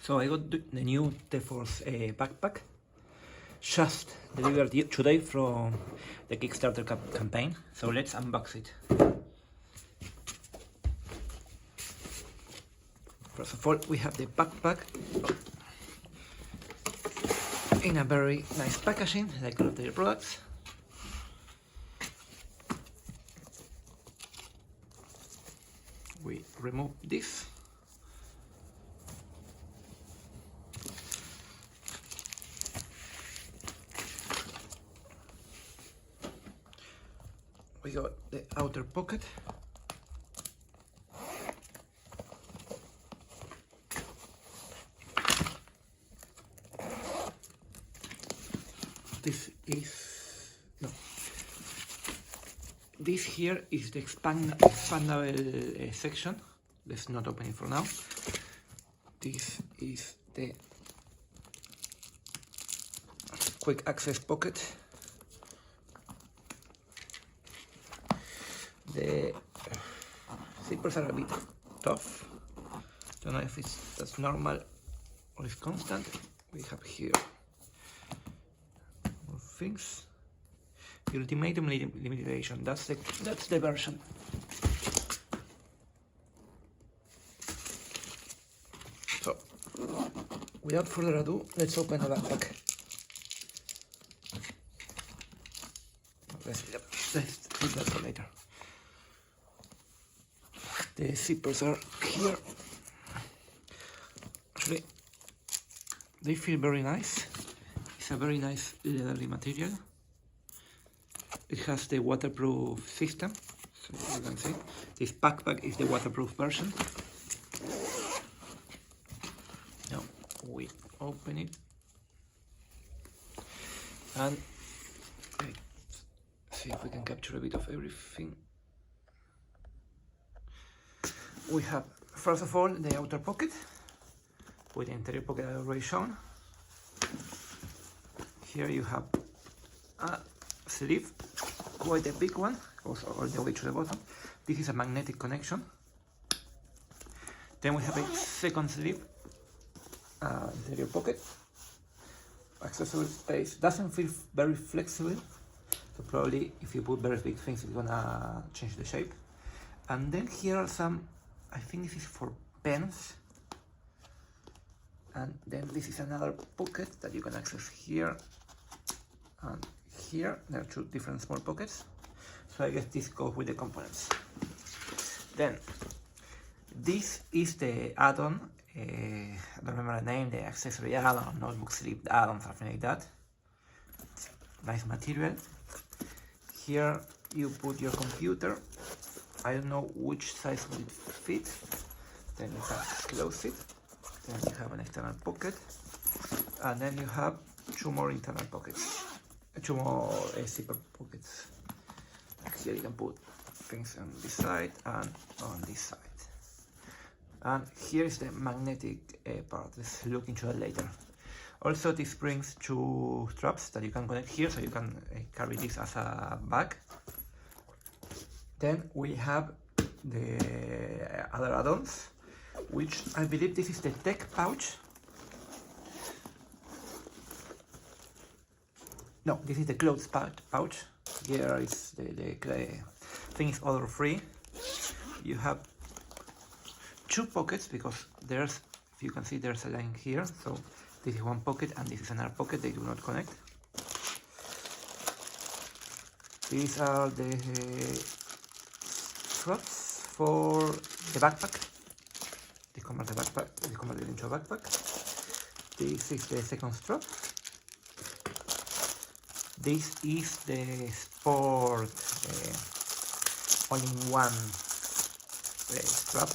So I got the new TEFORS backpack, just delivered today from the Kickstarter campaign. So let's unbox it. First of all, we have the backpack in a very nice packaging, like all of their products. We remove this. We got the outer pocket. This here is the expandable section. Let's not open it for now. This is the quick access pocket. The zippers are a bit tough. Don't know if that's normal or it's constant. We have here more things. The Ultimatum Limited Edition. That's the version. So, without further ado, let's open the backpack. Let's leave that for later. The zippers are here. Actually, they feel very nice. It's a very nice leathery material. It has the waterproof system, so you can see. This backpack is the waterproof version. Now we open it, and let's see if we can capture a bit of everything. We have, first of all, the outer pocket, with the interior pocket I already shown. Here you have a sleeve, quite a big one, goes all the way to the bottom. This is a magnetic connection. Then we have a second sleeve, interior pocket, accessible space. Doesn't feel very flexible, so probably if you put very big things, it's gonna change the shape. And then here are some, I think this is for pens. And then this is another pocket that you can access here and here. There are two different small pockets, so I guess this goes with the components. Then this is the add-on, I don't remember the name, the accessory add-on, notebook sleeve add-on, something like that. Nice material. Here you put your computer. I don't know which size will it fit. Then you can close it. Then you have an external pocket, and then you have two more internal pockets. Two more zipper pockets. Here you can put things on this side and on this side. And here is the magnetic part. Let's look into that later. Also, this brings two straps that you can connect here, so you can carry this as a bag. Then we have the other add-ons, which I believe this is the tech pouch. No, this is the clothes pouch. Here is the thing is odor free. You have two pockets because there's, if you can see, there's a line here. So this is one pocket and this is another pocket. They do not connect. These are the straps for the backpack. They convert the backpack. They convert it into a backpack. This is the second strap. This is the sport all-in-one strap.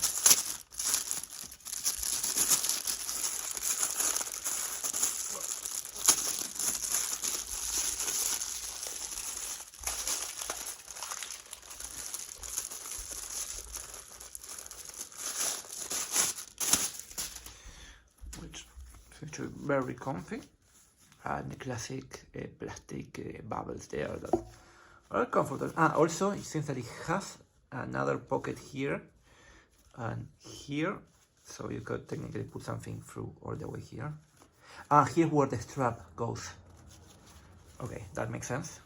Which is actually very comfy. And the classic plastic bubbles there that are comfortable. Also, it seems that it has another pocket here and here So you could technically put something through all the way here. And here where the strap goes. Okay, that makes sense.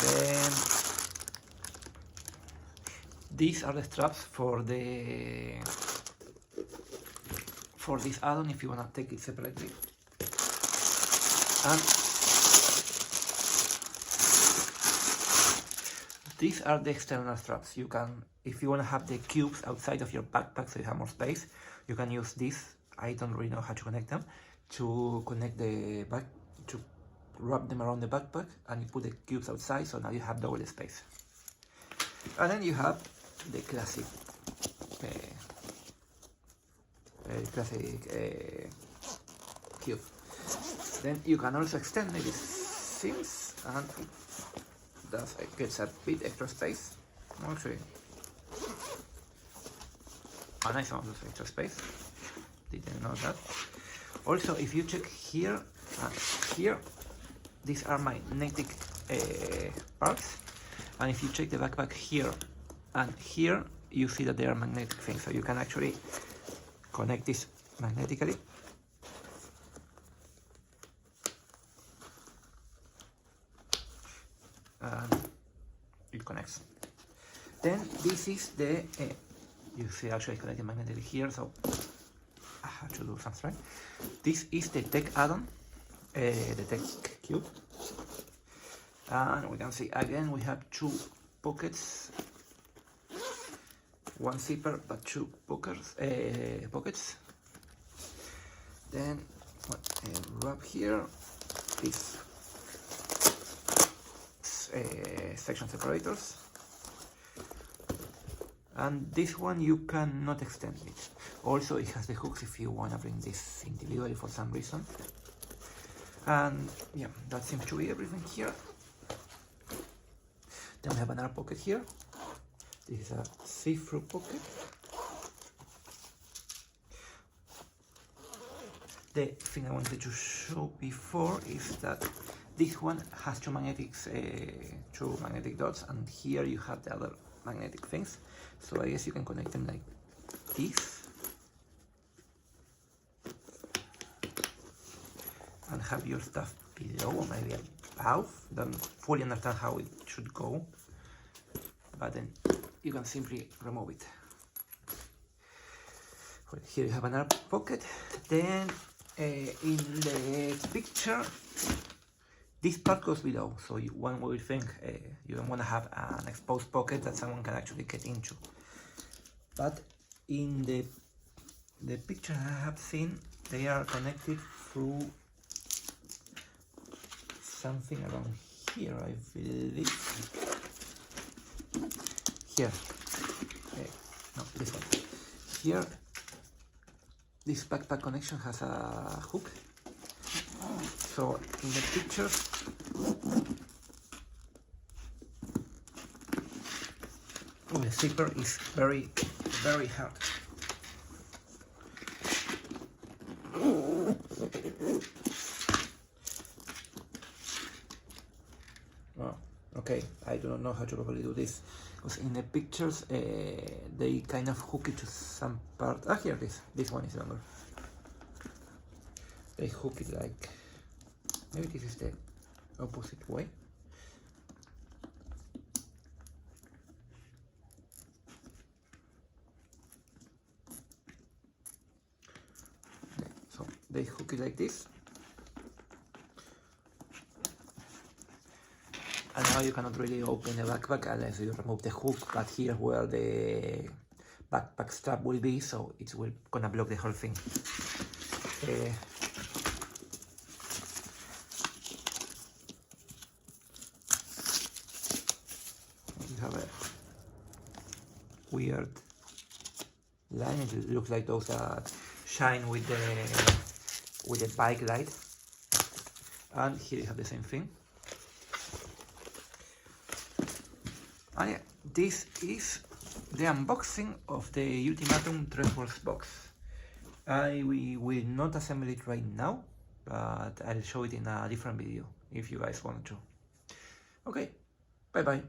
Then these are the straps for this add-on if you wanna take it separately. And these are the external straps. You can, if you wanna have the cubes outside of your backpack so you have more space, you can use this. I don't really know how to connect them. To connect the back, to wrap them around the backpack, and you put the cubes outside, so now you have double space. And then you have the classic cube. Then you can also extend maybe seams, and it gets a bit extra space. Actually, a nice amount of extra space. Didn't know that. Also, if you check here and here, these are magnetic parts, and if you check the backpack here and here, you see that they are magnetic things, so you can actually connect this magnetically. And it connects. Then this is the you see actually connected magnetically here, so I have to do something right. This is the tech add-on, the tech cube, and we can see again we have two pockets, one zipper but two pockets. Then wrap here this section separators, and this one you cannot extend it. Also, it has the hooks if you want to bring this individually for some reason. And yeah, that seems to be everything here. Then we have another pocket here. This is a see-through pocket. The thing I wanted to show before is that this one has two magnetic dots, and here you have the other magnetic things. So I guess you can connect them like this, and have your stuff below, or maybe above. Don't fully understand how it should go, but then you can simply remove it. Well, here you have another pocket. Then in the picture, this part goes below, so one would think you don't want to have an exposed pocket that someone can actually get into. But in the picture I have seen, they are connected through something around here, I believe. Here, no, this one. Here, this backpack connection has a hook. So in the picture, the zipper is very, very hard. Oh, okay, I do not know how to properly do this, because in the pictures they kind of hook it to some part. Ah, here it is. This one is longer. They hook it like, maybe this is the opposite way. Okay, so they hook it like this. And now you cannot really open the backpack unless you remove the hook, but here where the backpack strap will be, so it will gonna block the whole thing. You have a weird line. It looks like those that shine with the bike light. And here you have the same thing. And yeah, this is the unboxing of the Ultimatum TEFORS box. We will not assemble it right now, but I'll show it in a different video if you guys want to. Okay, bye bye.